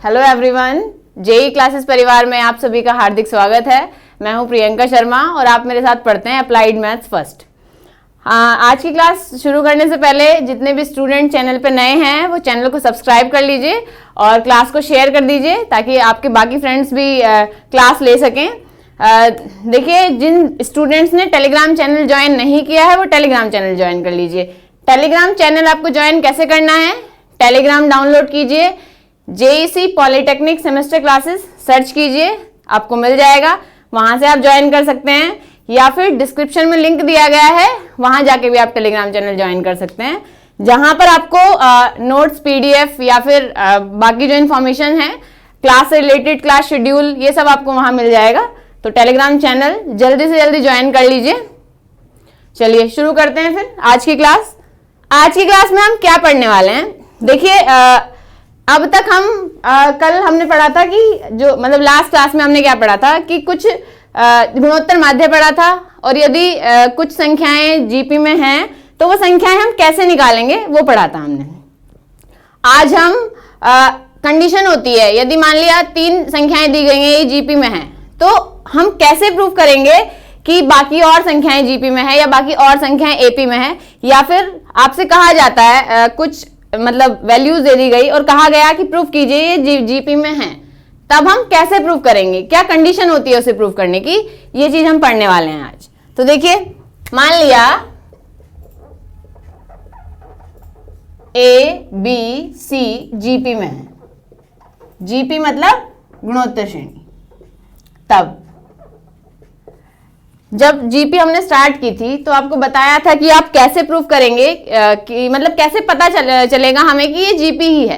Hello everyone, JEE classes परिवार में आप सभी का हार्दिक स्वागत है। मैं हूं प्रियंका शर्मा और आप मेरे साथ पढ़ते हैं अप्लाइड मैथ्स फर्स्ट। आज की क्लास शुरू करने से पहले जितने भी स्टूडेंट चैनल पे नए हैं वो चैनल को सब्सक्राइब कर लीजिए और क्लास को शेयर कर दीजिए ताकि आपके बाकी फ्रेंड्स भी क्लास ले सकें। देखिए, जिन स्टूडेंट्स ने टेलीग्राम चैनल ज्वाइन नहीं किया है वो टेलीग्राम चैनल ज्वाइन कर लीजिए। टेलीग्राम चैनल आपको ज्वाइन कैसे करना है? टेलीग्राम डाउनलोड कीजिए, JEC polytechnic semester classes search कीजिए, आपको मिल जाएगा। वहां से आप ज्वाइन कर सकते हैं या फिर डिस्क्रिप्शन में लिंक दिया गया है, वहां जाके भी आप टेलीग्राम चैनल ज्वाइन कर सकते हैं, जहां पर आपको नोट्स, पीडीएफ या फिर बाकी जो इन्फॉर्मेशन है क्लास से रिलेटेड, क्लास शेड्यूल, ये सब आपको वहां मिल जाएगा। तो टेलीग्राम चैनल जल्दी से जल्दी ज्वाइन कर लीजिए। चलिए शुरू करते हैं फिर आज की क्लास। आज की क्लास में हम क्या पढ़ने वाले हैं? देखिए, अब तक कल हमने पढ़ा था कि जो मतलब लास्ट क्लास में हमने क्या पढ़ा था कि कुछ गुणोत्तर माध्य पढ़ा था, और यदि कुछ संख्याएं जीपी में हैं तो वो संख्याएं हम कैसे निकालेंगे वो पढ़ा था हमने। आज हम कंडीशन होती है, यदि मान लिया 3 संख्याएं दी गई हैं, ये जीपी में हैं, तो हम कैसे प्रूव करेंगे कि बाकी और संख्याएं जीपी में है या बाकी और संख्याएं एपी में है। या फिर आपसे कहा जाता है कुछ मतलब वैल्यूज दे दी गई और कहा गया कि प्रूफ कीजिए ये जीपी में है, तब हम कैसे प्रूव करेंगे, क्या कंडीशन होती है उसे प्रूव करने की, ये चीज हम पढ़ने वाले हैं आज। तो देखिए, मान लिया ए बी सी जीपी में है, जीपी मतलब गुणोत्तर श्रेणी। तब जब जीपी हमने स्टार्ट की थी तो आपको बताया था कि आप कैसे प्रूफ करेंगे कि मतलब कैसे पता चलेगा हमें कि ये जीपी ही है।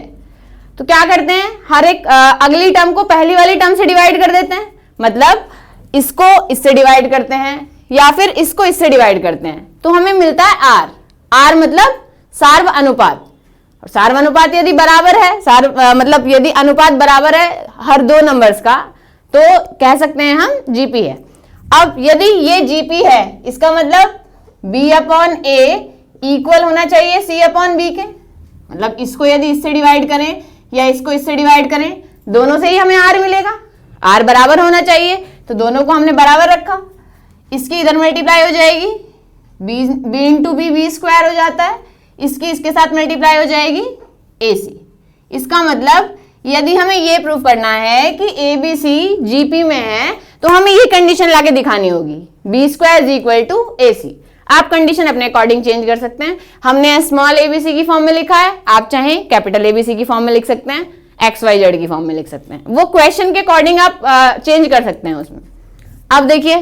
तो क्या करते हैं, हर एक अगली टर्म को पहली वाली टर्म से डिवाइड कर देते हैं, मतलब इसको इससे डिवाइड करते हैं या फिर इसको इससे डिवाइड करते हैं, तो हमें मिलता है आर। आर मतलब सार्व अनुपात, और सार्व अनुपात यदि बराबर है, मतलब यदि अनुपात बराबर है हर 2 नंबर्स का, तो कह सकते हैं हम जीपी है। अब यदि ये जीपी है, इसका मतलब b अपॉन ए इक्वल होना चाहिए c अपॉन बी के, मतलब इसको यदि इससे डिवाइड करें या इसको इससे डिवाइड करें, दोनों से ही हमें r मिलेगा। r बराबर होना चाहिए, तो दोनों को हमने बराबर रखा, इसकी इधर मल्टीप्लाई हो जाएगी, b इंटू बी स्क्वायर हो जाता है, इसकी इसके साथ मल्टीप्लाई हो जाएगी ac। इसका मतलब यदि हमें ये प्रूव करना है कि ए बी सी जीपी में है तो हमें ये कंडीशन लाके दिखानी होगी, B square is equal to A C. आप कंडीशन अपने अकॉर्डिंग चेंज कर सकते हैं। हमने स्मॉल एबीसी की फॉर्म में लिखा है, आप चाहें कैपिटल एबीसी की फॉर्म में लिख सकते हैं, एक्स वाई जेड की फॉर्म में लिख सकते हैं, वो क्वेश्चन के अकॉर्डिंग आप चेंज कर सकते हैं उसमें। अब देखिए,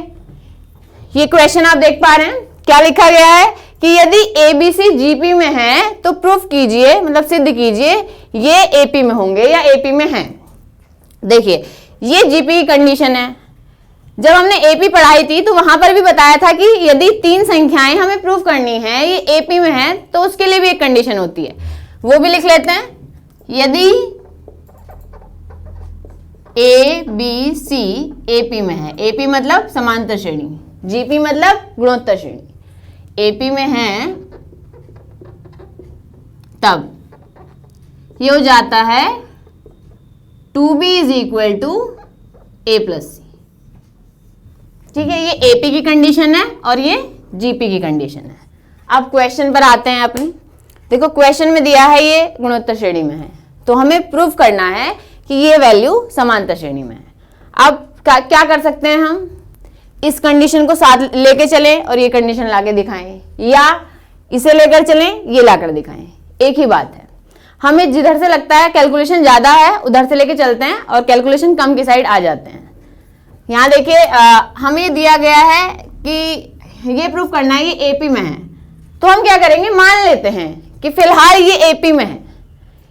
ये क्वेश्चन आप देख पा रहे हैं, क्या लिखा गया है कि यदि एबीसी जीपी में है तो प्रूफ कीजिए, मतलब सिद्ध कीजिए ये एपी में होंगे या एपी में हैं। देखिए, ये जीपी की कंडीशन है। जब हमने एपी पढ़ाई थी तो वहां पर भी बताया था कि यदि 3 संख्याएं हमें प्रूफ करनी है ये एपी में है तो उसके लिए भी एक कंडीशन होती है, वो भी लिख लेते हैं। यदि ए बी सी एपी में है, एपी मतलब समांतर श्रेणी, जीपी मतलब गुणोत्तर श्रेणी, एपी में है, तब ये हो जाता है 2b is equal to A plus C. ठीक है, ये एपी की कंडीशन है और ये जीपी की कंडीशन है। अब क्वेश्चन पर आते हैं अपने। देखो, क्वेश्चन में दिया है ये गुणोत्तर श्रेणी में है, तो हमें प्रूफ करना है कि ये वैल्यू समांतर श्रेणी में है। अब क्या कर सकते हैं, हम इस कंडीशन को साथ लेके चलें और ये कंडीशन लाके दिखाएं, या इसे लेकर चलें ये लाकर दिखाएं, एक ही बात है। हमें जिधर से लगता है कैलकुलेशन ज्यादा है उधर से लेके चलते हैं और कैलकुलेशन कम की साइड आ जाते हैं। यहाँ देखिए, हमें दिया गया है कि ये प्रूफ करना है ये एपी में है, तो हम क्या करेंगे, मान लेते हैं कि फिलहाल ये एपी में है,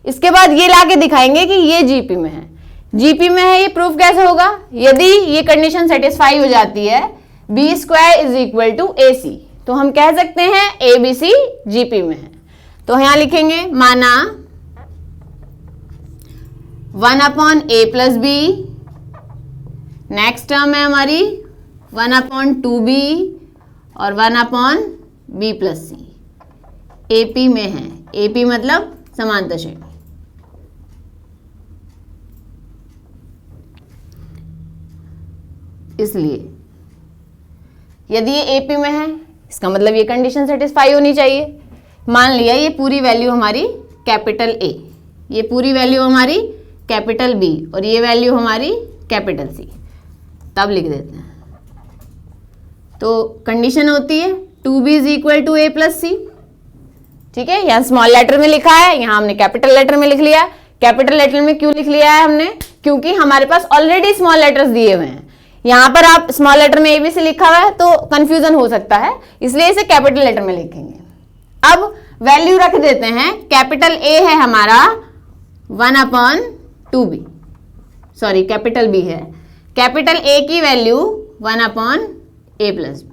इसके बाद ये लाके दिखाएंगे कि ये जीपी में है। जीपी में है, ये प्रूफ कैसे होगा, यदि ये कंडीशन सेटिस्फाई हो जाती है B square is equal to A C, तो हम कह सकते हैं ए बी सी जीपी में है। तो यहां लिखेंगे, माना 1 अपॉन ए प्लस बी, नेक्स्ट टर्म है हमारी 1 अपॉन 2b और 1 अपॉन बी प्लस सी, एपी में है, एपी मतलब समांतर श्रेणी। इसलिए यदि ये AP में है इसका मतलब ये कंडीशन सेटिस्फाई होनी चाहिए। मान लिया ये पूरी वैल्यू हमारी कैपिटल A, ये पूरी वैल्यू हमारी कैपिटल B और ये वैल्यू हमारी कैपिटल C, तब लिख देते हैं। तो कंडीशन होती है 2B is equal to A plus C। ठीक है, यहाँ स्मॉल लेटर में लिखा है, यहाँ हमने कैपिटल लेटर में लिख लिया। कैपिटल लेटर में क्यों लिख लिया है हमने? क्योंकि हमारे पास ऑलरेडी स्मॉल लेटर्स दिए हुए हैं। यहाँ पर आप स्मॉल लेटर में ABC लिखा हुआ है तो कंफ्यूजन हो सकता है, इसलिए इसे कैपिटल लेटर में लिखेंगे। अब वैल्यू रख देते हैं। कैपिटल A है हमारा 1/2B, सॉरी कैपिटल B है। कैपिटल A की value 1/A plus B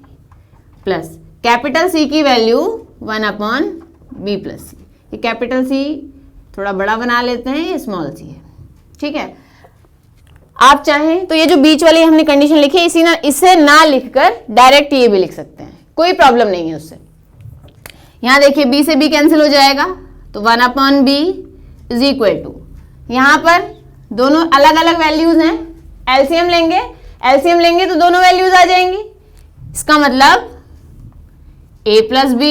plus capital C की वैल्यू 1/B प्लस C। ये कैपिटल C थोड़ा बड़ा बना लेते हैं, ये स्मॉल C है। ठीक है, आप चाहें तो ये जो बीच वाली हमने कंडीशन लिखी है इसे ना लिखकर डायरेक्ट ये भी लिख सकते हैं, कोई प्रॉब्लम नहीं है उससे। यहाँ देखिए B से B कैंसिल हो जाएगा तो 1/B इज इक्वल टू, यहाँ पर दोनों अलग अलग वैल्यूज हैं, एलसीएम लेंगे तो दोनों वैल्यूज आ जाएंगी। इसका मतलब A plus B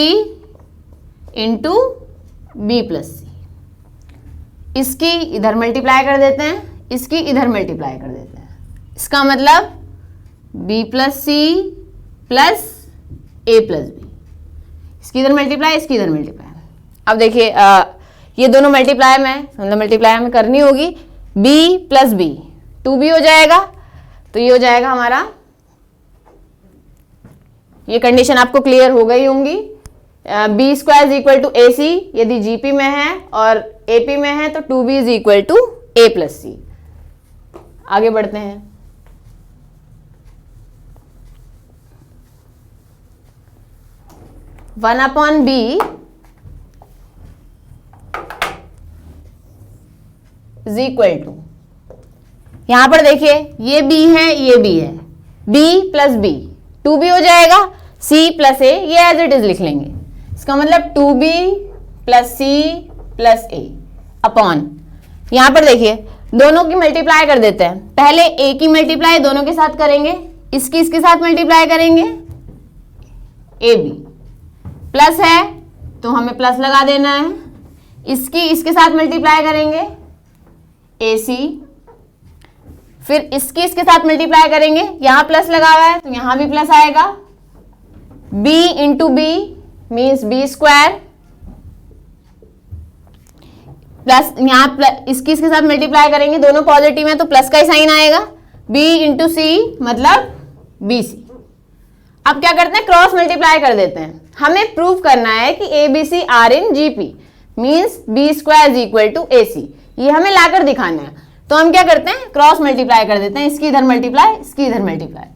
into B plus C, इसकी इधर मल्टीप्लाई कर देते हैं, इसकी इधर मल्टीप्लाई कर देते हैं। इसका मतलब B plus C plus A plus B, इसकी इधर मल्टीप्लाई, इसकी इधर मल्टीप्लाई। अब देखिए ये दोनों मल्टीप्लाई में करनी होगी। B प्लस B 2B हो जाएगा, तो ये हो जाएगा हमारा, ये कंडीशन आपको क्लियर हो गई होंगी। B square is equal to AC यदि GP में है और AP में है तो 2B is equal to A plus C। आगे बढ़ते हैं। One upon B is equal to, यहां पर देखिए ये B है, ये B है, B प्लस B 2B हो जाएगा, C प्लस A ये एज इट इज लिख लेंगे। इसका मतलब 2B plus C plus A upon, यहां पर देखिए दोनों की मल्टीप्लाई कर देते हैं। पहले A की मल्टीप्लाई दोनों के साथ करेंगे, इसके साथ मल्टीप्लाई करेंगे AB, प्लस है तो हमें प्लस लगा देना है, इसके साथ मल्टीप्लाई करेंगे AC, फिर इसके साथ मल्टीप्लाई करेंगे, यहां प्लस लगा हुआ है तो यहां भी प्लस आएगा। B into B means B square plus यहाँ इसके साथ मल्टीप्लाई करेंगे, दोनों पॉजिटिव है तो प्लस का ही साइन आएगा। B इंटू C मतलब BC। अब क्या करते हैं, क्रॉस मल्टीप्लाई कर देते हैं। हमें प्रूव करना है कि ABC are in GP means B square is equal to AC, ये हमें लाकर दिखाना है। तो हम क्या करते हैं, क्रॉस मल्टीप्लाई कर देते हैं, इसकी इधर मल्टीप्लाई, इसकी इधर मल्टीप्लाई,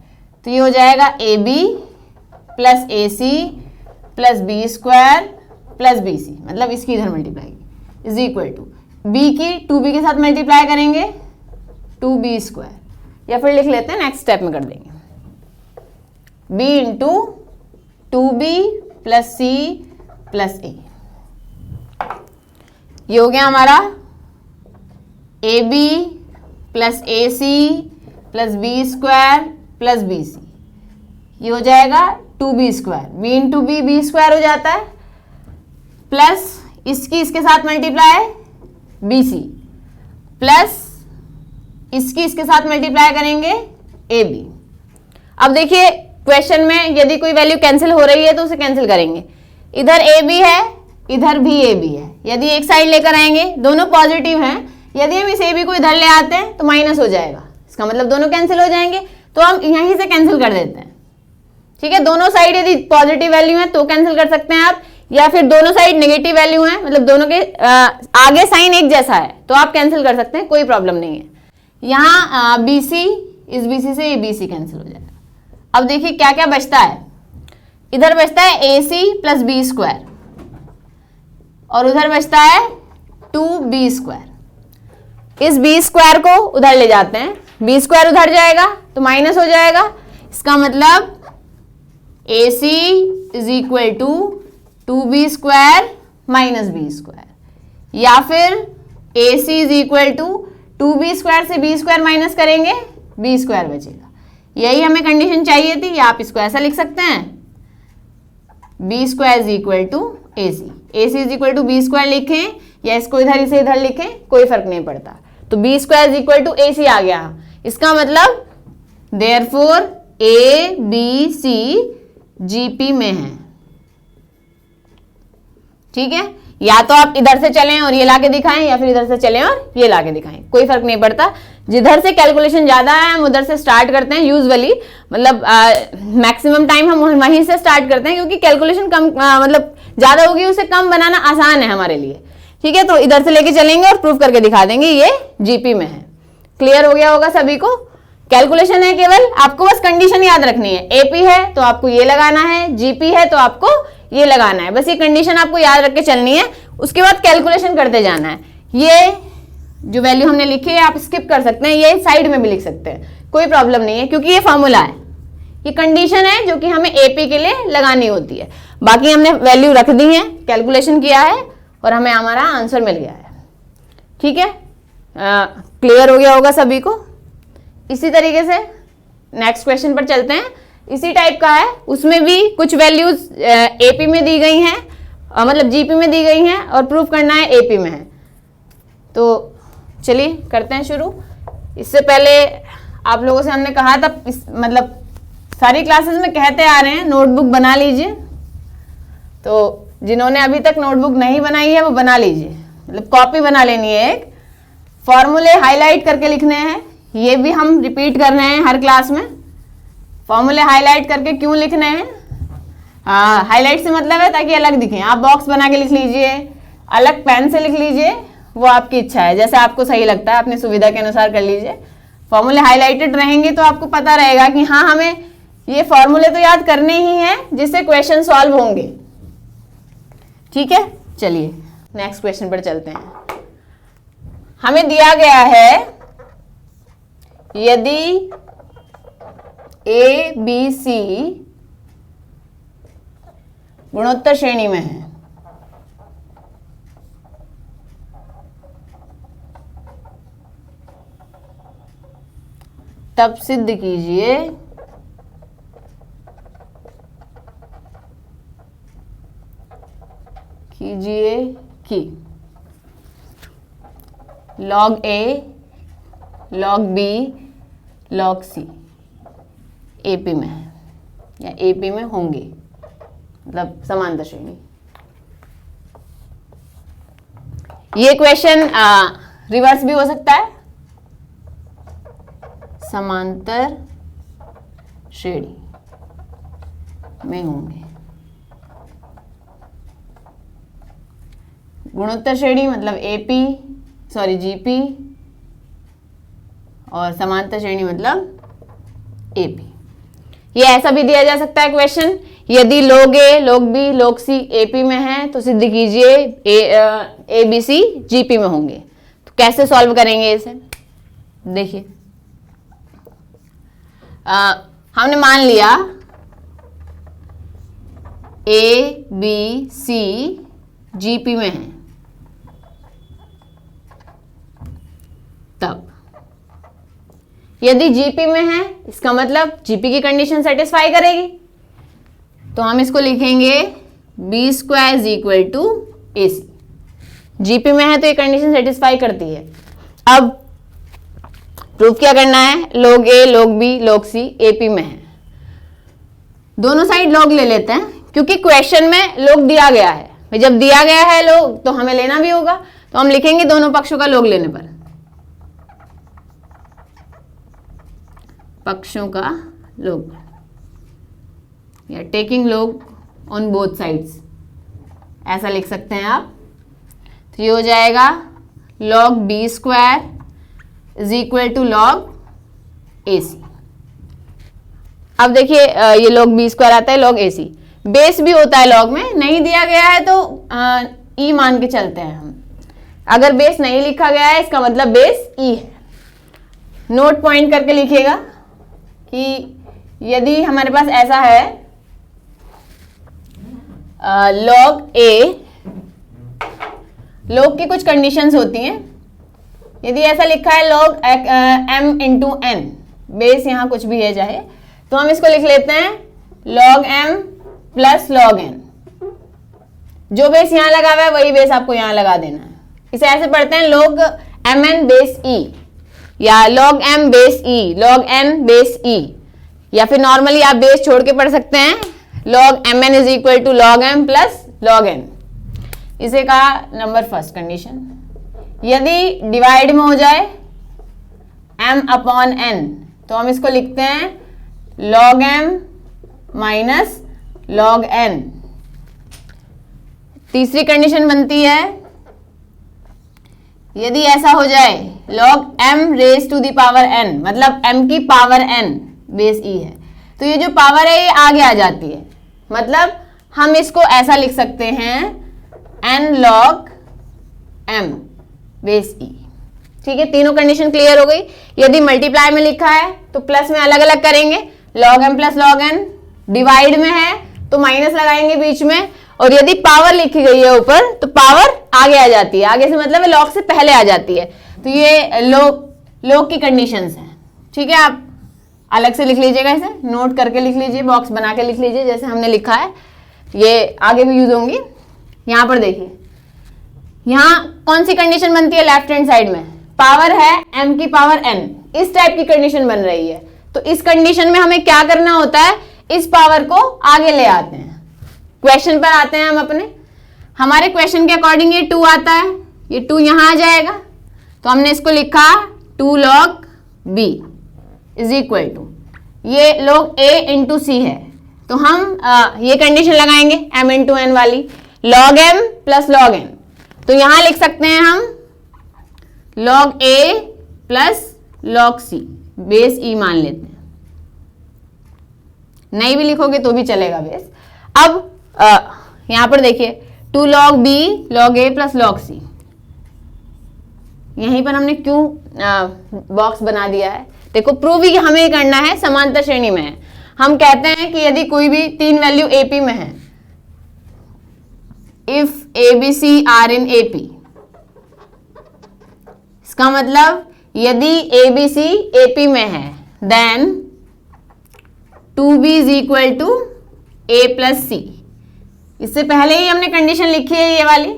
तो ये हो जाएगा AB plus AC plus B square plus BC, मतलब इसकी इधर multiply is equal to B की 2B के साथ मल्टीप्लाई करेंगे 2B स्क्वायर, या फिर लिख लेते हैं नेक्स्ट स्टेप में कर देंगे B into 2B plus C plus A। ये हो गया हमारा AB plus AC plus B square plus BC, ये हो जाएगा 2B square, B into B square हो जाता है, प्लस इसके साथ मल्टीप्लाई BC प्लस इसके साथ मल्टीप्लाई करेंगे AB। अब देखिए क्वेश्चन में यदि कोई वैल्यू कैंसिल हो रही है तो उसे कैंसिल करेंगे, इधर AB है इधर भी AB है, यदि एक साइड लेकर आएंगे दोनों पॉजिटिव हैं, यदि हम इस AB को इधर ले आते हैं तो माइनस हो जाएगा, इसका मतलब दोनों कैंसिल हो जाएंगे, तो हम यहीं से कैंसिल कर देते हैं। ठीक है, दोनों साइड यदि पॉजिटिव वैल्यू है तो कैंसिल कर सकते हैं आप, या फिर दोनों साइड नेगेटिव वैल्यू है मतलब दोनों के आगे साइन एक जैसा है तो आप कैंसिल कर सकते हैं, कोई प्रॉब्लम नहीं है। यहाँ BC इस BC से ये BC कैंसिल हो जाएगा। अब देखिए क्या क्या बचता है, इधर बचता है AC प्लस B स्क्वायर और उधर बचता है 2B स्क्वायर। इस B स्क्वायर को उधर ले जाते हैं, B स्क्वायर उधर जाएगा तो माइनस हो जाएगा, इसका मतलब AC is equal to 2B square minus B square, या फिर AC is equal to 2B square से B स्क्वायर माइनस करेंगे B स्क्वायर बचेगा, यही हमें कंडीशन चाहिए थी, या आप इसको ऐसा लिख सकते हैं B square is equal to A C, A C is equal to B square लिखें या इसको इधर से इधर लिखें, कोई फर्क नहीं पड़ता। तो B square is equal to A C आ गया। इसका मतलब therefore A B C GP में है। ठीक है, या तो आप इधर से चलें और ये लाके दिखाएं, या फिर इधर से चलें और ये लाके दिखाएं, कोई फर्क नहीं पड़ता। जिधर से कैलकुलेशन ज्यादा है हम उधर से स्टार्ट करते हैं यूजुअली, मतलब मैक्सिमम टाइम हम वहीं से स्टार्ट करते हैं, क्योंकि कैलकुलेशन कम मतलब ज्यादा होगी, उसे कम बनाना आसान है हमारे लिए। ठीक है, तो इधर से लेके चलेंगे और प्रूफ करके दिखा देंगे ये जीपी में है। क्लियर हो गया होगा सभी को? कैलकुलेशन है केवल, आपको बस कंडीशन याद रखनी है। एपी है तो आपको ये लगाना है, जीपी है तो आपको ये लगाना है, बस ये कंडीशन आपको याद रख के चलनी है। उसके बाद कैलकुलेशन करते जाना है। ये जो वैल्यू हमने लिखी है आप स्किप कर सकते हैं, ये साइड में भी लिख सकते हैं, कोई प्रॉब्लम नहीं है, क्योंकि ये फॉर्मूला है, ये कंडीशन है जो कि हमें एपी के लिए लगानी होती है। बाकी हमने वैल्यू रख दी है, कैलकुलेशन किया है और हमें हमारा आंसर मिल गया है। ठीक है, क्लियर हो गया होगा सभी को? इसी तरीके से नेक्स्ट क्वेश्चन पर चलते हैं। इसी टाइप का है, उसमें भी कुछ वैल्यूज एपी में दी गई हैं, मतलब जीपी में दी गई हैं और प्रूफ करना है एपी में है। तो चलिए करते हैं शुरू। इससे पहले आप लोगों से हमने कहा था, मतलब सारी क्लासेस में कहते आ रहे हैं नोटबुक बना लीजिए, तो जिन्होंने अभी तक नोटबुक नहीं बनाई है वो बना लीजिए, मतलब कॉपी बना लेनी है। एक फॉर्मूले हाईलाइट करके लिखने हैं, ये भी हम रिपीट कर रहे हैं हर क्लास में। फॉर्मूले हाईलाइट करके क्यों लिखने हैं? हाईलाइट से मतलब है ताकि अलग दिखें। आप बॉक्स बना के लिख लीजिए, अलग पेन से लिख लीजिए, वो आपकी इच्छा है, जैसे आपको सही लगता है अपनी सुविधा के अनुसार कर लीजिए। फॉर्मूले हाईलाइटेड रहेंगे तो आपको पता रहेगा कि हाँ हमें ये फॉर्मूले तो याद करने ही हैं जिससे क्वेश्चन सॉल्व होंगे। ठीक है, चलिए नेक्स्ट क्वेश्चन पर चलते हैं। हमें दिया गया है यदि ए बी सी गुणोत्तर श्रेणी में है तब सिद्ध कीजिए कि log A, log B, log C AP में है या एपी में होंगे, मतलब समांतर श्रेणी। ये क्वेश्चन रिवर्स भी हो सकता है, समांतर श्रेणी में होंगे। गुणोत्तर श्रेणी मतलब एपी सॉरी जीपी, और समांतर श्रेणी मतलब एपी। ये ऐसा भी दिया जा सकता है क्वेश्चन, यदि log A, log B, log C AP में है तो सिद्ध कीजिए ए बी सी जीपी में होंगे। तो कैसे सॉल्व करेंगे इसे? देखिए, हमने मान लिया ए बी सी जीपी में है, तब यदि जीपी में है इसका मतलब जीपी की कंडीशन सेटिस्फाई करेगी, तो हम इसको लिखेंगे B square is equal to A C. GP में है तो ये कंडीशन सेटिस्फाई करती है। अब प्रूफ क्या करना है? log A, log B, log C AP में है। दोनों साइड log ले लेते हैं, क्योंकि क्वेश्चन में log दिया गया है। जब दिया गया है log तो हमें लेना भी होगा, तो हम लिखेंगे दोनों पक्षों का log लेने पर, पक्षों का log या taking log on both sides, ऐसा लिख सकते हैं आप। तो ये हो जाएगा log B square is equal to log AC। अब देखिए ये log B स्क्वायर आता है log AC, बेस भी होता है log में, नहीं दिया गया है तो E मान के चलते हैं हम। अगर बेस नहीं लिखा गया है इसका मतलब बेस E है। नोट पॉइंट करके लिखिएगा कि यदि हमारे पास ऐसा है log A, log की कुछ कंडीशंस होती हैं। यदि ऐसा लिखा है log m into n, base यहाँ कुछ भी है चाहे, तो हम इसको लिख लेते हैं log m plus log n। जो बेस यहाँ लगा हुआ है वही बेस आपको यहाँ लगा देना है। इसे ऐसे पढ़ते हैं log mn बेस e, या log m base e, log n base e, या फिर नॉर्मली आप बेस छोड़ के पढ़ सकते हैं log mn is equal to log m plus log n। इसे कहा नंबर फर्स्ट कंडीशन। यदि डिवाइड में हो जाए m अपॉन n तो हम इसको लिखते हैं log m minus log n। तीसरी कंडीशन बनती है यदि ऐसा हो जाए log m raise to the power n, मतलब m की पावर n बेस e है, तो ये जो पावर है ये आगे आ जाती है, मतलब हम इसको ऐसा लिख सकते हैं n log m base e। ठीक है, तीनों कंडीशन क्लियर हो गई। यदि मल्टीप्लाई में लिखा है तो प्लस में अलग अलग करेंगे, log m plus log n। Divide में है तो माइनस लगाएंगे बीच में, और यदि पावर लिखी गई है ऊपर तो पावर आगे आ जाती है, आगे से मतलब log से पहले आ जाती है। तो ये log की कंडीशंस हैं। ठीक है, आप अलग से लिख लीजिएगा, इसे नोट करके लिख लीजिए, बॉक्स बना के लिख लीजिए जैसे हमने लिखा है, ये आगे भी यूज होंगी। यहाँ पर देखिए, यहाँ कौन सी कंडीशन बनती है लेफ्ट हैंड साइड में, पावर है m की पावर n, इस टाइप की कंडीशन बन रही है। तो इस कंडीशन में हमें क्या करना होता है, इस पावर को आगे ले आते हैं। क्वेश्चन पर आते हैं हम अपने, हमारे क्वेश्चन के अकॉर्डिंग ये 2 आता है, ये 2 यहाँ आ जाएगा, तो हमने इसको लिखा 2 log b is equal to, ये log a इंटू सी है, तो हम ये कंडीशन लगाएंगे m इंटू n वाली, log m plus log n। तो यहां लिख सकते हैं हम log a plus log c base e मान लेते हैं, नहीं भी लिखोगे तो भी चलेगा बेस। अब यहां पर देखिए 2 log b log a plus log c, यहीं पर हमने क्यों बॉक्स बना दिया है, देखो प्रूव ही हमें करना है, समांतर श्रेणी में है। हम कहते हैं कि यदि कोई भी 3 वैल्यू AP में है, if ABC are in AP, इसका मतलब यदि ABC AP में है then 2B is equal to A plus C। इससे पहले ही हमने कंडीशन लिखी है ये वाली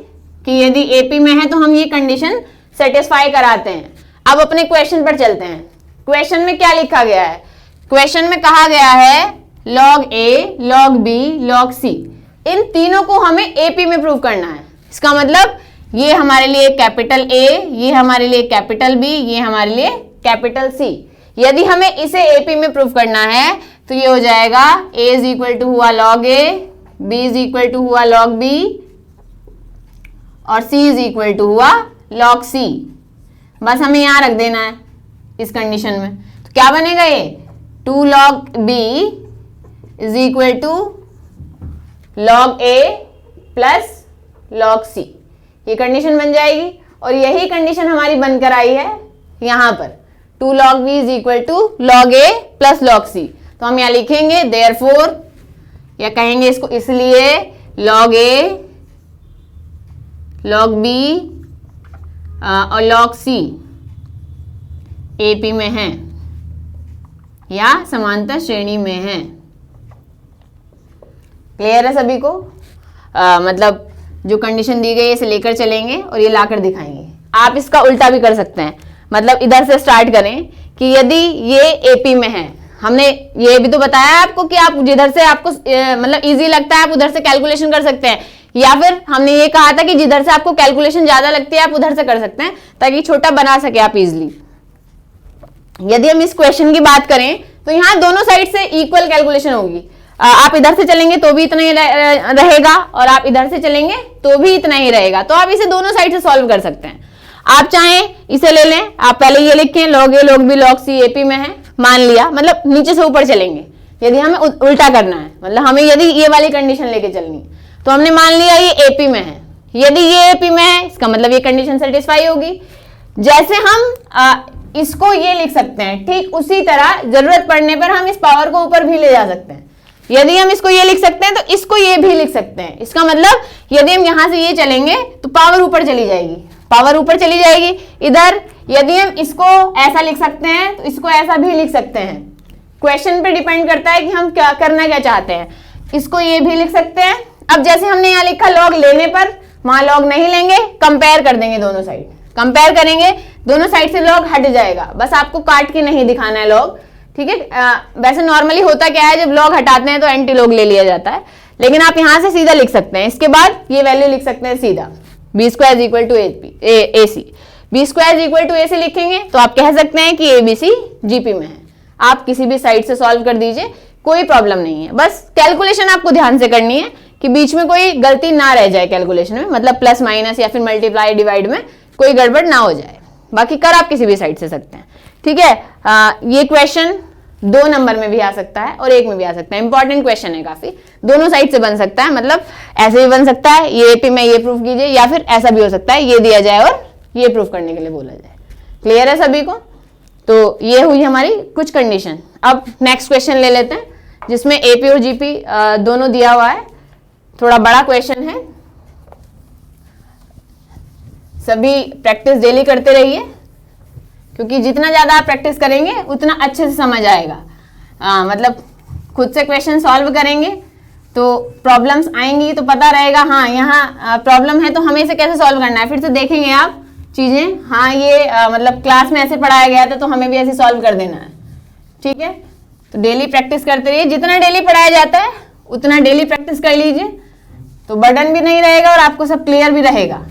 कि यदि AP में है तो हम ये कंडीशन सेटिस्फाई कराते हैं। अब अपने क्वेश्चन पर चलते हैं। क्वेश्चन में क्या लिखा गया है, क्वेश्चन में कहा गया है log A log B log C, इन तीनों को हमें AP में प्रूव करना है। इसका मतलब ये हमारे लिए कैपिटल A, ये हमारे लिए कैपिटल B, ये हमारे लिए कैपिटल C। यदि हमें इसे AP में प्रूव करना है तो ये हो जाएगा A इज इक्वल टू हुआ log A, B is equal to हुआ log B और C इज इक्वल टू हुआ log C। बस हमें यहां रख देना है इस कंडीशन में। तो क्या बनेगा, ये 2 log B is equal to log A plus log C, ये कंडीशन बन जाएगी। और यही कंडीशन हमारी बनकर आई है यहां पर 2 log B is equal to log A plus log C। तो हम यहां लिखेंगे therefore, या कहेंगे इसको इसलिए log A log B और log C AP में है या समांतर श्रेणी में है। क्लियर है सभी को? मतलब जो कंडीशन दी गई है इसे लेकर चलेंगे और ये लाकर दिखाएंगे। आप इसका उल्टा भी कर सकते हैं, मतलब इधर से स्टार्ट करें कि यदि ये AP में है, हमने ये भी तो बताया आपको कि आप जिधर से आपको मतलब इजी लगता है आप उधर से कैलकुलेशन कर सकते हैं, या फिर हमने ये कहा था कि जिधर से आपको कैलकुलेशन ज्यादा लगती है आप उधर से कर सकते हैं ताकि छोटा बना सके आप इजिली। यदि हम इस क्वेश्चन की बात करें तो यहाँ दोनों साइड से इक्वल कैलकुलेशन होगी। आप इधर से चलेंगे तो भी इतना ही रहेगा और आप इधर से चलेंगे तो भी इतना ही रहेगा, तो आप इसे दोनों साइड से सॉल्व कर सकते हैं। आप चाहें इसे ले लें, आप पहले ये लिखें log A log B log C AP में है, मान लिया, मतलब नीचे से ऊपर चलेंगे। यदि हमें उल्टा करना है, मतलब हमें यदि ये वाली कंडीशन लेके चलनी है, तो हमने मान लिया ये AP में है। यदि ये AP में है इसका मतलब ये कंडीशन सेटिस्फाई होगी। जैसे हम इसको ये लिख सकते हैं, ठीक उसी तरह जरूरत पड़ने पर हम इस पावर को ऊपर भी ले जा सकते हैं। यदि हम इसको ये लिख सकते हैं तो इसको ये भी लिख सकते हैं। इसका मतलब यदि हम यहां से ये चलेंगे तो पावर ऊपर चली जाएगी, पावर ऊपर चली जाएगी, इधर यदि हम इसको ऐसा लिख सकते हैं तो इसको ऐसा भी लिख सकते हैं। क्वेश्चन पे डिपेंड करता है कि हम क्या करना क्या चाहते हैं। इसको ये भी लिख सकते हैं। अब जैसे हमने यहाँ लिखा लॉग लेने पर, वहां लॉग नहीं लेंगे, कंपेयर कर देंगे दोनों साइड, कंपेयर करेंगे दोनों साइड से लॉग हट जाएगा। बस आपको काट के नहीं दिखाना है लॉग, ठीक है। वैसे नॉर्मली होता क्या है, जब लॉग हटाते हैं तो एंटी लॉग ले लिया जाता है, लेकिन आप यहां से सीधा लिख सकते हैं। इसके बाद ये वैल्यू लिख सकते हैं सीधा, B square equal to A C. B square equal to A C लिखेंगे तो आप कह सकते हैं कि ए बी सी जीपी में है। आप किसी भी साइड से सॉल्व कर दीजिए, कोई प्रॉब्लम नहीं है। बस कैलकुलेशन आपको ध्यान से करनी है कि बीच में कोई गलती ना रह जाए कैलकुलेशन में, मतलब प्लस माइनस या फिर मल्टीप्लाई डिवाइड में कोई गड़बड़ ना हो जाए। बाकी कर आप किसी भी साइड से सकते हैं, ठीक है। ये क्वेश्चन 2 नंबर में भी आ सकता है और 1 में भी आ सकता है। इंपॉर्टेंट क्वेश्चन है काफी, दोनों साइड से बन सकता है, मतलब ऐसे भी बन सकता है ये पे में ये प्रूफ कीजिए, या फिर ऐसा भी हो सकता है ये दिया जाए और ये प्रूफ करने के लिए बोला जाए। क्लियर है सभी को? तो ये हुई हमारी कुछ कंडीशन। अब नेक्स्ट क्वेश्चन ले लेते हैं जिसमें एपी और जीपी दोनों दिया हुआ है। थोड़ा बड़ा क्वेश्चन है, सभी प्रैक्टिस डेली करते रहिए, क्योंकि जितना ज्यादा आप प्रैक्टिस करेंगे उतना अच्छे से समझ आएगा। मतलब खुद से क्वेश्चन सॉल्व करेंगे तो प्रॉब्लम्स आएंगी तो पता रहेगा, हाँ यहाँ प्रॉब्लम है तो हमें इसे कैसे सॉल्व करना है। फिर से देखेंगे आप चीजें, हाँ ये मतलब क्लास में ऐसे पढ़ाया गया था तो हमें भी ऐसे सॉल्व कर देना है, ठीक है। तो डेली प्रैक्टिस करते रहिए, जितना डेली पढ़ाया जाता है उतना डेली प्रैक्टिस कर लीजिए, तो बर्डन भी नहीं रहेगा और आपको सब क्लियर भी रहेगा।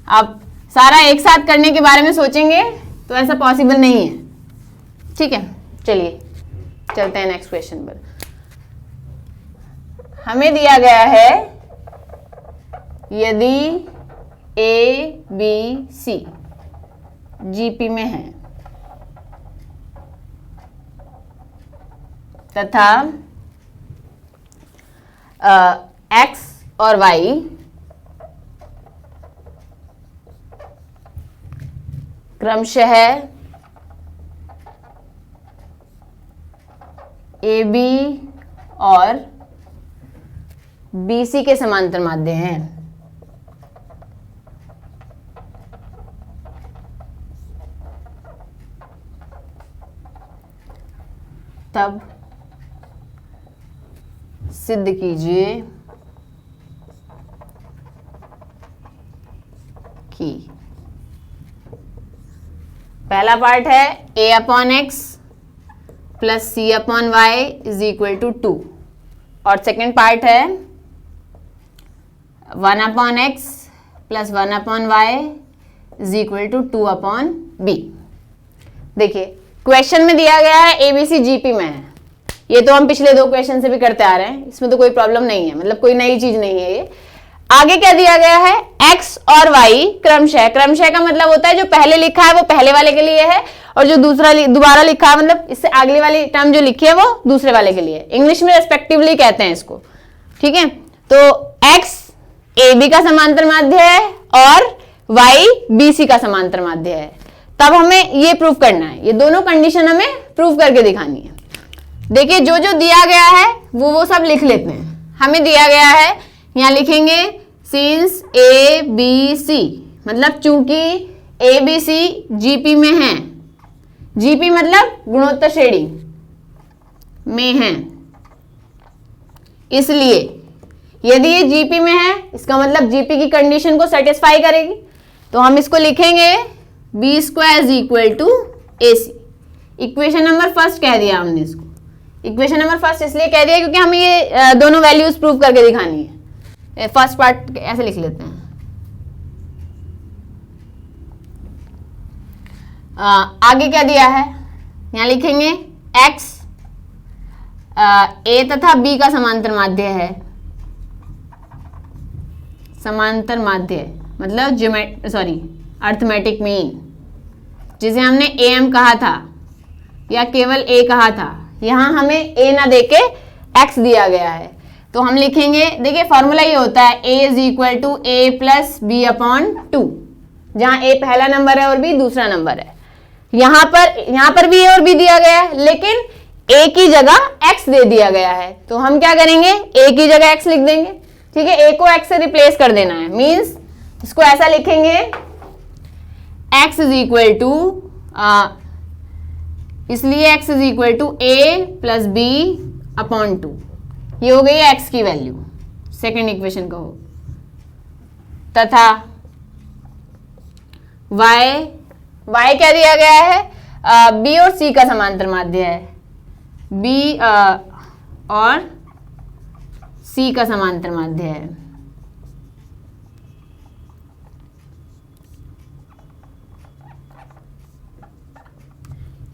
आप सारा एक साथ करने के बारे में सोचेंगे तो ऐसा पॉसिबल नहीं है, ठीक है। चलिए चलते हैं नेक्स्ट क्वेश्चन पर। हमें दिया गया है यदि ए बी सी जीपी में है तथा एक्स और वाई क्रमशः ए बी और बी सी के समांतर माध्य हैं, तब सिद्ध कीजिए कि पहला पार्ट है a upon x plus c upon y is equal to 2, और सेकेंड पार्ट है 1 upon x plus 1 upon y is equal to 2 upon b. देखिए क्वेश्चन में दिया गया है एबीसी जीपी में है, ये तो हम पिछले 2 क्वेश्चन से भी करते आ रहे हैं, इसमें तो कोई प्रॉब्लम नहीं है, मतलब कोई नई चीज नहीं है ये। आगे क्या दिया गया है, x और y क्रमशः, क्रमशः का मतलब होता है जो पहले लिखा है वो पहले वाले के लिए है और जो दूसरा दोबारा लिखा है मतलब इससे अगली वाली टर्म जो लिखी है वो दूसरे वाले के लिए, इंग्लिश में रेस्पेक्टिवली कहते हैं इसको, ठीक है। तो x AB का समांतर माध्य है और y BC का समांतर माध्य है, तब हमें ये प्रूव करना है, ये दोनों कंडीशन हमें प्रूव करके दिखानी है। देखिए जो जो दिया गया है वो सब लिख लेते हैं। हमें दिया गया है, यहां लिखेंगे सिंस ए बी सी, मतलब चूंकि ए बी सी जीपी में है, जीपी मतलब गुणोत्तर श्रेणी में है, इसलिए यदि ये जीपी में है इसका मतलब जीपी की कंडीशन को सेटिस्फाई करेगी, तो हम इसको लिखेंगे B square is equal to A C. Equation number first कह दिया हमने इसको, इक्वेशन नंबर फर्स्ट इसलिए कह दिया क्योंकि हमें ये दोनों वैल्यूज प्रूव करके दिखानी है। फर्स्ट पार्ट ऐसे लिख लेते हैं, आगे क्या दिया है, यहां लिखेंगे x a तथा b का समांतर माध्य है, समांतर माध्य मतलब अर्थमेटिक मीन, जिसे हमने am कहा था या केवल a कहा था, यहां हमें a ना देके x दिया गया है, तो हम लिखेंगे, देखिए फॉर्मूला ये होता है a is equal to A plus b upon 2, जहां a पहला नंबर है और b दूसरा नंबर है। यहां पर भी a और b दिया गया है, लेकिन a की जगह x दे दिया गया है, तो हम क्या करेंगे a की जगह x लिख देंगे, ठीक है। a को x से रिप्लेस कर देना है, मींस इसको ऐसा लिखेंगे x इज इक्वल टू, इसलिए x is equal to a plus b upon 2, ये हो गई x की वैल्यू, सेकेंड इक्वेशन कहो, तथा y क्या दिया गया है, b और c का समांतर माध्य है, b और c का समांतर माध्य है।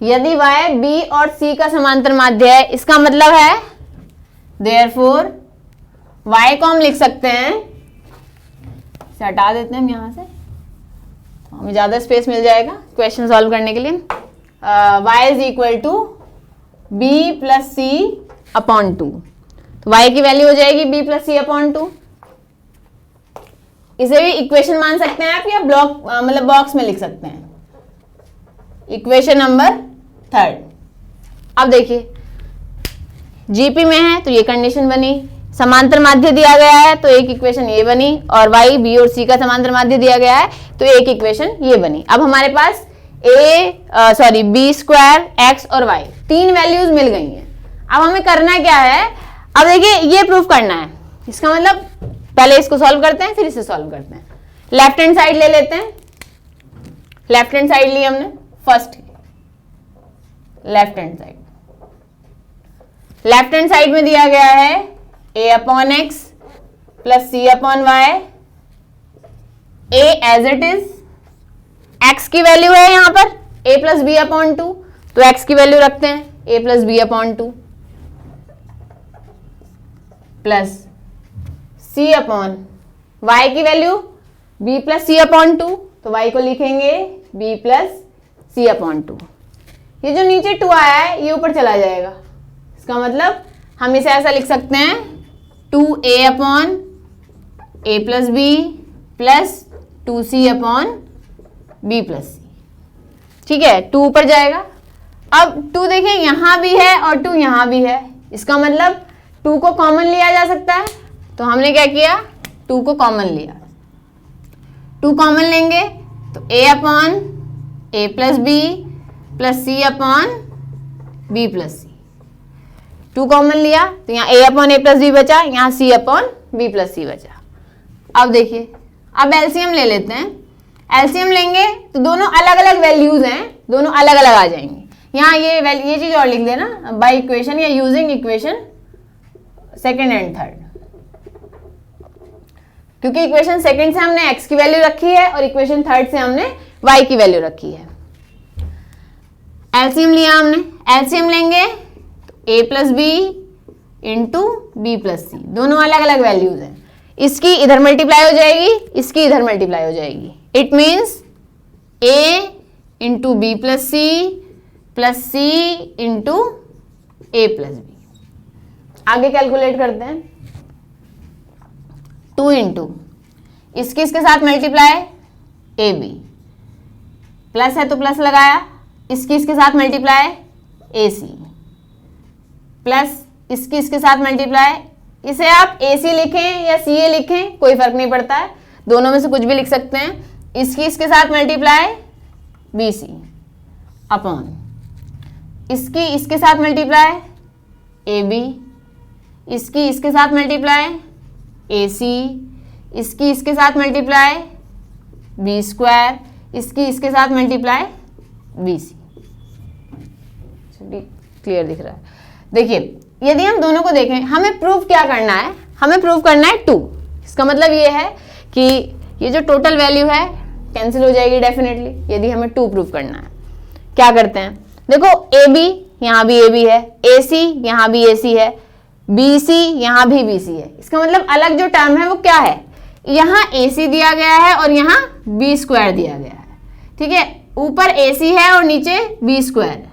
यदि y b और c का समांतर माध्य है, इसका मतलब है देयरफॉर y को हम लिख सकते हैं, इसे हटा देते हैं हम यहां से, हमें ज्यादा स्पेस मिल जाएगा क्वेश्चन सॉल्व करने के लिए। y is equal to b plus c upon 2, तो y की वैल्यू हो जाएगी b प्लस सी अपॉन 2। इसे भी इक्वेशन मान सकते हैं आप, या ब्लॉक मतलब बॉक्स में लिख सकते हैं, इक्वेशन नंबर 3। अब देखिए जीपी में है तो ये कंडीशन बनी, समांतर माध्य दिया गया है तो एक इक्वेशन ये बनी, और y b और c का समांतर माध्य दिया गया है तो एक इक्वेशन ये बनी। अब हमारे पास b स्क्वायर x और y तीन वैल्यूज मिल गई हैं। अब हमें करना क्या है, अब देखिए ये प्रूफ करना है, इसका मतलब पहले इसको सॉल्व करते हैं फिर इसे सॉल्व करते हैं। लेफ्ट हैंड साइड ले लेते हैं, लेफ्ट हैंड साइड ली हमने, first left hand side, left hand side में दिया गया है a upon x plus c upon y, a as it is, x की वैल्यू है यहां पर a प्लस बी अपॉन 2, तो x की वैल्यू रखते हैं a plus b upon 2 plus c upon y की value b plus c upon 2, तो y को लिखेंगे b प्लस सी अपॉन 2। ये जो नीचे 2 आया है ये ऊपर चला जाएगा, इसका मतलब हम इसे ऐसा लिख सकते हैं 2a upon a plus B plus 2c upon b plus C, ठीक है, 2 ऊपर जाएगा। अब 2 देखिए यहां भी है और 2 यहां भी है, इसका मतलब 2 को कॉमन लिया जा सकता है, तो हमने क्या किया 2 को कॉमन लिया, 2 कॉमन लेंगे तो a upon a plus B plus c upon b plus c, 2 common लिया तो यहाँ a upon a plus b बचा, यहाँ c upon b plus c बचा। अब देखिए अब एलसीएम ले लेते हैं, एलसीएम लेंगे तो दोनों अलग अलग वैल्यूज हैं, दोनों अलग अलग आ जाएंगे। यहाँ ये चीज और लिख देना बाय इक्वेशन या using equation second and third, क्योंकि इक्वेशन सेकेंड से हमने x की वैल्यू रखी है और इक्वेशन थर्ड से हमने y की वैल्यू रखी है। एलसीएम लिया हमने, एलसीएम लेंगे तो a plus B into B plus C, दोनों अलग अलग वैल्यूज हैं, इसकी इधर मल्टीप्लाई हो जाएगी, इसकी इधर मल्टीप्लाई हो जाएगी, it means a into B plus c into a plus b. आगे कैलकुलेट करते हैं, 2 इंटू इसके साथ मल्टीप्लाई ए बी, प्लस है तो प्लस लगाया, इसके साथ मल्टीप्लाई ए सी, प्लस इसके साथ मल्टीप्लाई, इसे आप ए सी लिखें या सी ए लिखें कोई फर्क नहीं पड़ता है, दोनों में से कुछ भी लिख सकते हैं। इसके साथ मल्टीप्लाई बी सी अपॉन इसके साथ मल्टीप्लाई ए बी, इसके साथ मल्टीप्लाई ए सी, इसके साथ मल्टीप्लाई बी स्क्वायर, इसके साथ मल्टीप्लाई बी सी। क्लियर दिख रहा है? देखिए यदि हम दोनों को देखें, हमें प्रूफ क्या करना है, हमें प्रूफ करना है 2। इसका मतलब ये है कि ये जो टोटल वैल्यू है कैंसिल हो जाएगी डेफिनेटली, यदि हमें 2 प्रूफ करना है। क्या करते हैं, देखो ए बी यहाँ भी ए बी है, ए सी यहाँ भी ए सी है, बी सी यहाँ भी बी सी है, इसका मतलब अलग जो टर्म है वो क्या है, यहाँ ए सी दिया गया है और यहाँ बी स्क्वायर दिया गया है, ठीक है, ऊपर ए सी है और नीचे बी स्क्वायर है।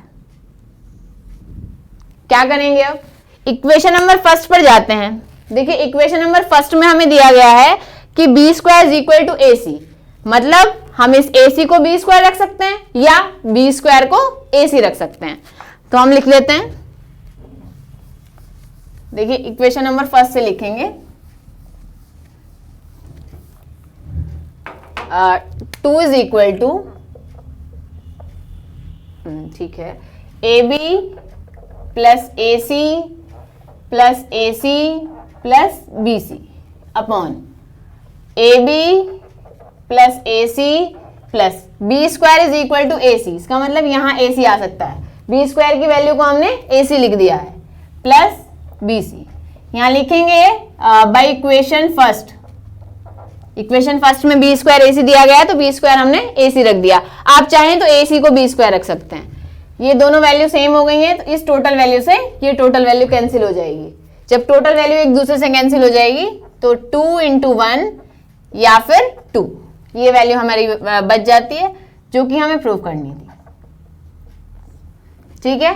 क्या करेंगे, अब इक्वेशन नंबर फर्स्ट पर जाते हैं। देखिए इक्वेशन नंबर फर्स्ट में हमें दिया गया है कि B square is equal to A C, मतलब हम इस ए सी को बी स्क्वायर रख सकते हैं या बी स्क्वायर को ए सी रख सकते हैं, तो हम लिख लेते हैं। देखिए इक्वेशन नंबर फर्स्ट से लिखेंगे 2 इज इक्वल टू ठीक है, A B plus A C plus A C plus B C upon A B plus A C plus B square is equal to A C. इसका मतलब यहाँ ए C आ सकता है, B square की value को हमने ए सी लिख दिया है, प्लस बी सी। यहाँ लिखेंगे by equation first, equation first में बी स्क्वायर ए सी दिया गया है तो बी स्क्वायर हमने ए सी रख दिया। आप चाहें तो ए सी को बी स्क्वायर रख सकते हैं। ये दोनों वैल्यू सेम हो गई हैं तो इस टोटल वैल्यू से ये टोटल वैल्यू कैंसिल हो जाएगी। जब टोटल वैल्यू एक दूसरे से कैंसिल हो जाएगी तो 2 × 1 या फिर 2, ये वैल्यू हमारी बच जाती है जो कि हमें प्रूव करनी थी। ठीक है,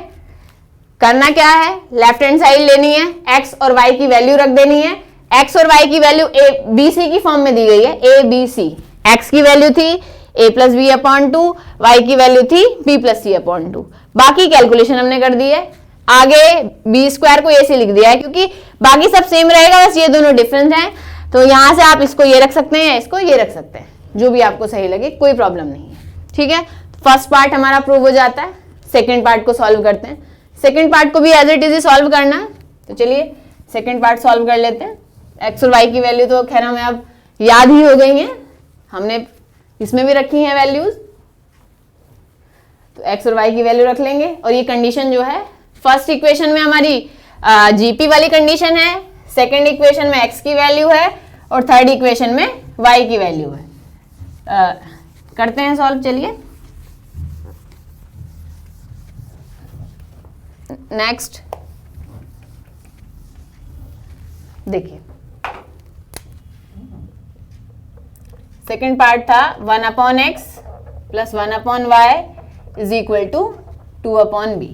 करना क्या है, लेफ्ट हैंड साइड लेनी है, एक्स और वाई की वैल्यू रख देनी है। एक्स और वाई की वैल्यू ए बी सी की फॉर्म में दी गई है, ए बी सी। एक्स की वैल्यू थी ए प्लस बी अपॉन 2, वाई की वैल्यू थी बी प्लस सी अपॉन 2। बाकी कैलकुलेशन हमने कर दी है। आगे बी स्क्वायर को ए से लिख दिया है क्योंकि बाकी सब सेम रहेगा, बस ये दोनों डिफरेंस हैं। तो यहां से आप इसको ये रख सकते हैं, इसको ये रख सकते हैं, जो भी आपको सही लगे, कोई प्रॉब्लम नहीं है। ठीक है, फर्स्ट पार्ट हमारा प्रूव हो जाता है। सेकेंड पार्ट को सॉल्व करते हैं। सेकेंड पार्ट को भी एज इट इज सॉल्व करना है, तो चलिए सेकेंड पार्ट सॉल्व कर लेते हैं। एक्स और वाई की वैल्यू तो खैर हमें अब याद ही हो गई हैं, हमने इसमें भी रखी हैं वैल्यूज, तो एक्स और वाई की वैल्यू रख लेंगे। और ये कंडीशन जो है फर्स्ट इक्वेशन में हमारी जीपी वाली कंडीशन है, सेकेंड इक्वेशन में एक्स की वैल्यू है और थर्ड इक्वेशन में वाई की वैल्यू है। करते हैं सॉल्व, चलिए। नेक्स्ट देखिए, सेकेंड पार्ट था 1/x plus 1/y is equal to 2/b।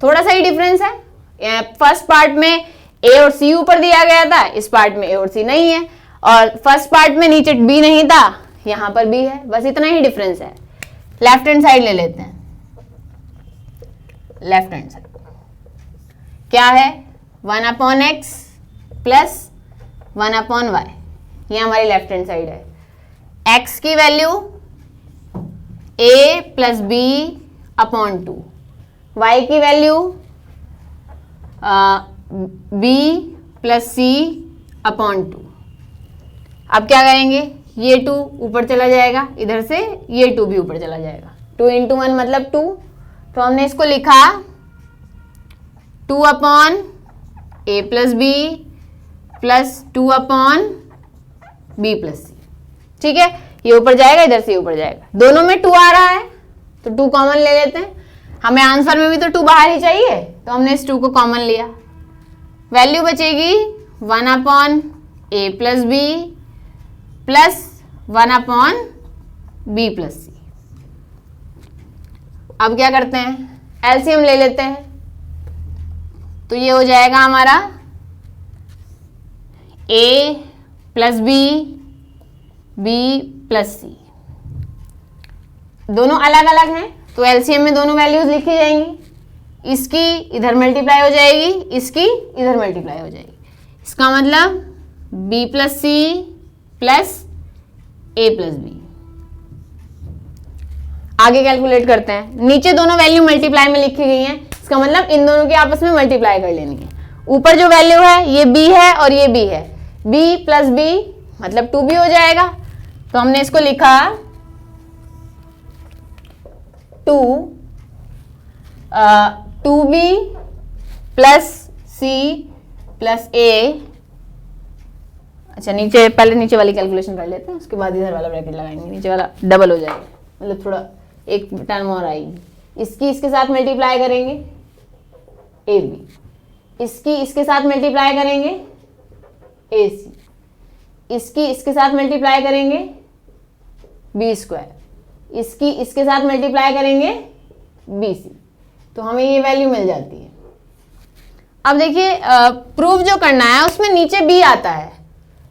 थोड़ा सा ही डिफरेंस है। फर्स्ट पार्ट में ए और सी ऊपर दिया गया था, इस पार्ट में ए और सी नहीं है, और फर्स्ट पार्ट में नीचे बी नहीं था, यहां पर बी है, बस इतना ही डिफरेंस है। लेफ्ट हैंड साइड ले लेते हैं। लेफ्ट हैंड साइड क्या है, 1/x प्लस 1/y, ये हमारी लेफ्ट हैंड साइड है। x की value a plus b upon 2, y की value b plus c upon 2। अब क्या करेंगे, ये 2 ऊपर चला जाएगा, इधर से ये 2 भी ऊपर चला जाएगा। 2 × 1 मतलब 2, तो हमने इसको लिखा 2/a plus B plus 2/b plus C. ठीक है, ये ऊपर जाएगा, इधर से ऊपर जाएगा, दोनों में 2 आ रहा है तो 2 कॉमन ले लेते हैं। हमें आंसर में भी तो 2 बाहर ही चाहिए, तो हमने इस 2 को कॉमन लिया। वैल्यू बचेगी 1/a plus B plus 1/b plus C. अब क्या करते हैं, एलसीएम ले लेते हैं, तो ये हो जाएगा हमारा a plus B plus C. दोनों अलग अलग हैं तो एलसीएम में दोनों वैल्यूज लिखी जाएंगी। इसकी इधर मल्टीप्लाई हो जाएगी, इसकी इधर मल्टीप्लाई हो जाएगी। इसका मतलब b plus C plus a plus b. आगे कैलकुलेट करते हैं। नीचे दोनों वैल्यू मल्टीप्लाई में लिखी गई हैं, इसका मतलब इन दोनों की आपस में मल्टीप्लाई कर लेनी है। ऊपर जो वैल्यू है ये b है और ये b है, b प्लस बी मतलब 2b हो जाएगा। तो हमने इसको लिखा 2b plus C plus a। अच्छा, नीचे पहले नीचे वाली कैलकुलेशन कर लेते हैं, उसके बाद इधर वाला ब्रैकेट लगाएंगे, नीचे वाला डबल हो जाएगा, मतलब थोड़ा एक टर्म और आएगी। इसकी इसके साथ मल्टीप्लाई करेंगे ab, इसकी इसके साथ मल्टीप्लाई करेंगे ac, इसकी इसके साथ मल्टीप्लाई करेंगे बी स्क्वायर, इसकी इसके साथ मल्टीप्लाई करेंगे बी सी। तो हमें ये वैल्यू मिल जाती है। अब देखिए, प्रूफ जो करना है उसमें नीचे बी आता है,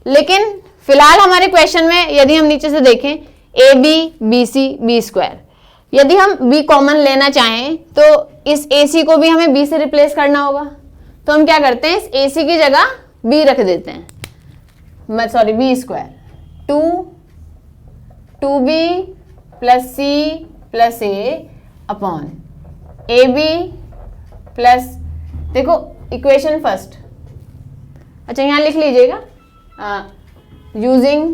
लेकिन फिलहाल हमारे क्वेश्चन में यदि हम नीचे से देखें a b b c B square, यदि हम बी कॉमन लेना चाहें तो इस ए सी को भी हमें बी से रिप्लेस करना होगा। तो हम क्या करते हैं, इस ए सी की जगह बी रख देते हैं, sorry B square. 2b plus C plus A upon AB plus, देखो इक्वेशन फर्स्ट, अच्छा यहाँ लिख लीजिएगा, using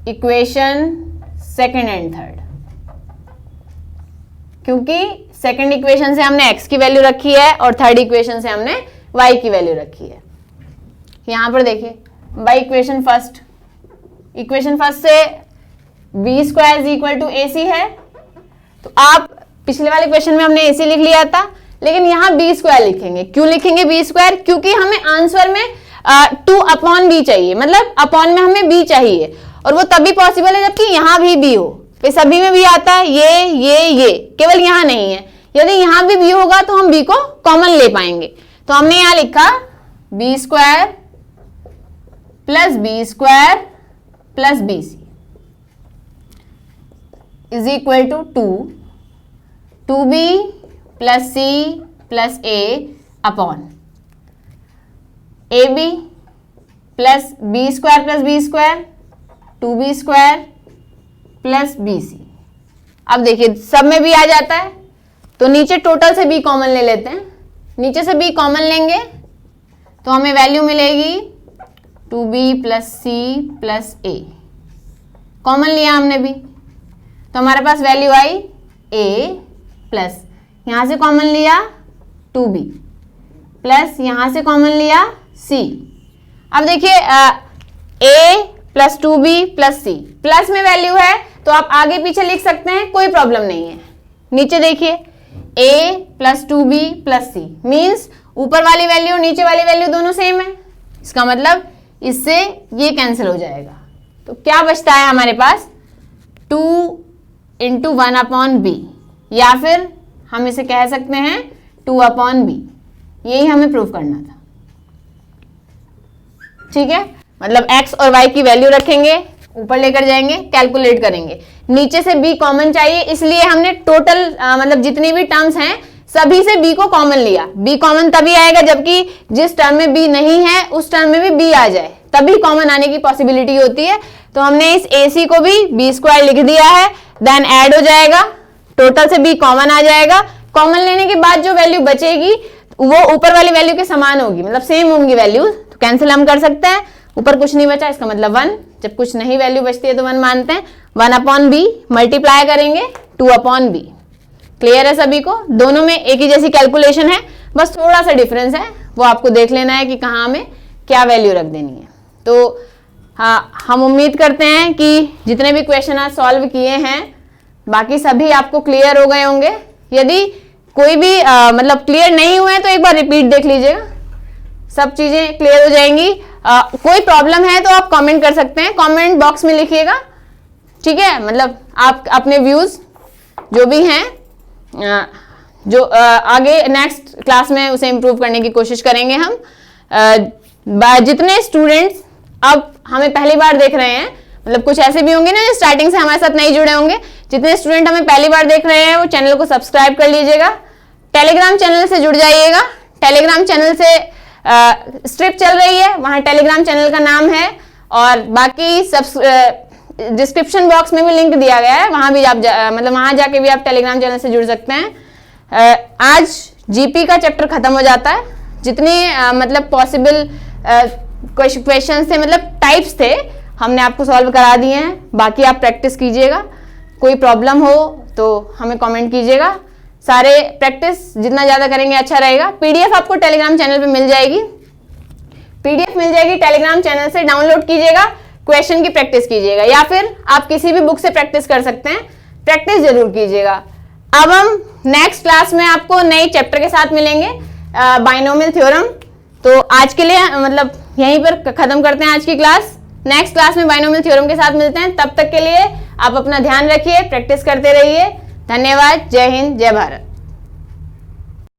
equation second and third, क्योंकि सेकेंड इक्वेशन से हमने x की वैल्यू रखी है और थर्ड इक्वेशन से हमने y की वैल्यू रखी है। यहां पर देखिए बाई इक्वेशन फर्स्ट से b square is equal to AC है, तो आप पिछले वाले क्वेश्चन में हमने AC लिख लिया था, लेकिन यहाँ b स्क्वायर लिखेंगे। क्यों लिखेंगे b स्क्वायर? क्योंकि हमें आंसर में 2 अपॉन b चाहिए, मतलब अपॉन में हमें b चाहिए, और वो तभी पॉसिबल है जबकि यहाँ भी b हो। तो सभी में b आता है, ये केवल यहाँ नहीं है। यदि यहाँ भी b होगा तो हम b को कॉमन ले पाएंगे। तो हमने यहाँ लिखा b square plus bc is equal to 2b plus c plus a upon ab plus b square 2b square plus bc। अब देखिए सब में b आ जाता है, तो नीचे टोटल से b कॉमन ले लेते हैं। नीचे से b कॉमन लेंगे तो हमें वैल्यू मिलेगी 2b plus c plus a। Common लिया हमने b, तो हमारे पास वैल्यू आई a प्लस यहां से कॉमन लिया 2b प्लस यहां से कॉमन लिया c। अब देखिए a plus 2b plus c, plus में वैल्यू है तो आप आगे पीछे लिख सकते हैं, कोई प्रॉब्लम नहीं है। नीचे देखिए a plus 2b plus c means ऊपर वाली वैल्यू नीचे वाली वैल्यू दोनों सेम है। इसका मतलब इससे ये कैंसिल हो जाएगा, तो क्या बचता है हमारे पास 2 इंटू 1 अपॉन b, या फिर हम इसे कह सकते हैं 2 अपॉन b। यही हमें प्रूव करना था, ठीक है। मतलब x और y की वैल्यू रखेंगे, ऊपर लेकर जाएंगे, कैलकुलेट करेंगे। नीचे से b कॉमन चाहिए, इसलिए हमने टोटल मतलब जितनी भी टर्म्स हैं सभी से b को कॉमन लिया। b कॉमन तभी आएगा जबकि जिस टर्म में b नहीं है उस टर्म में भी b आ जाए, तभी कॉमन आने की पॉसिबिलिटी होती है। तो हमने इस AC को भी b स्क्वायर लिख दिया है, देन ऐड हो जाएगा, टोटल से b कॉमन आ जाएगा। कॉमन लेने के बाद जो वैल्यू बचेगी वो ऊपर वाली वैल्यू के समान होगी, मतलब सेम होंगी वैल्यू, तो कैंसिल हम कर सकते हैं। ऊपर कुछ नहीं बचा, इसका मतलब 1, जब कुछ नहीं वैल्यू बचती है तो 1 मानते हैं। 1 अपॉन b मल्टीप्लाई करेंगे 2 अपॉन b। क्लियर है सभी को? दोनों में एक ही जैसी कैलकुलेशन है, बस थोड़ा सा डिफरेंस है, वो आपको देख लेना है कि कहाँ हमें क्या वैल्यू रख देनी है। तो हाँ, हम उम्मीद करते हैं कि जितने भी क्वेश्चन आज सॉल्व किए हैं बाकी सभी आपको क्लियर हो गए होंगे। यदि कोई भी मतलब क्लियर नहीं हुए तो एक बार रिपीट देख लीजिएगा, सब चीजें क्लियर हो जाएंगी। कोई प्रॉब्लम है तो आप कमेंट कर सकते हैं, कमेंट बॉक्स में लिखिएगा, ठीक है। मतलब आप अपने व्यूज जो भी हैं जो आगे नेक्स्ट क्लास में उसे इम्प्रूव करने की कोशिश करेंगे हम। जितने स्टूडेंट्स अब हमें पहली बार देख रहे हैं, मतलब कुछ ऐसे भी होंगे ना जो स्टार्टिंग से हमारे साथ नहीं जुड़े होंगे, जितने स्टूडेंट हमें पहली बार देख रहे हैं वो चैनल को सब्सक्राइब कर लीजिएगा, टेलीग्राम चैनल से जुड़ जाइएगा। टेलीग्राम चैनल से स्ट्रिप चल रही है, वहाँ टेलीग्राम चैनल का नाम है, और बाकी सब डिस्क्रिप्शन बॉक्स में भी लिंक दिया गया है, वहाँ भी आप मतलब वहाँ जाके भी आप टेलीग्राम चैनल से जुड़ सकते हैं। आज जीपी का चैप्टर खत्म हो जाता है, जितने मतलब पॉसिबल क्वेश्चन थे, मतलब टाइप्स थे, हमने आपको सॉल्व करा दिए हैं। बाकी आप प्रैक्टिस कीजिएगा, कोई प्रॉब्लम हो तो हमें कमेंट कीजिएगा। सारे प्रैक्टिस जितना ज़्यादा करेंगे अच्छा रहेगा। पीडीएफ आपको टेलीग्राम चैनल पे मिल जाएगी, पीडीएफ मिल जाएगी टेलीग्राम चैनल से, डाउनलोड कीजिएगा, क्वेश्चन की प्रैक्टिस कीजिएगा, या फिर आप किसी भी बुक से प्रैक्टिस कर सकते हैं, प्रैक्टिस जरूर कीजिएगा। अब हम नेक्स्ट क्लास में आपको नए चैप्टर के साथ मिलेंगे, बाइनोमियल थ्योरम। तो आज के लिए मतलब यहीं पर खत्म करते हैं आज की क्लास। नेक्स्ट क्लास में बाइनोमियल थ्योरम के साथ मिलते हैं, तब तक के लिए आप अपना ध्यान रखिए, प्रैक्टिस करते रहिए। धन्यवाद। जय हिंद, जय भारत।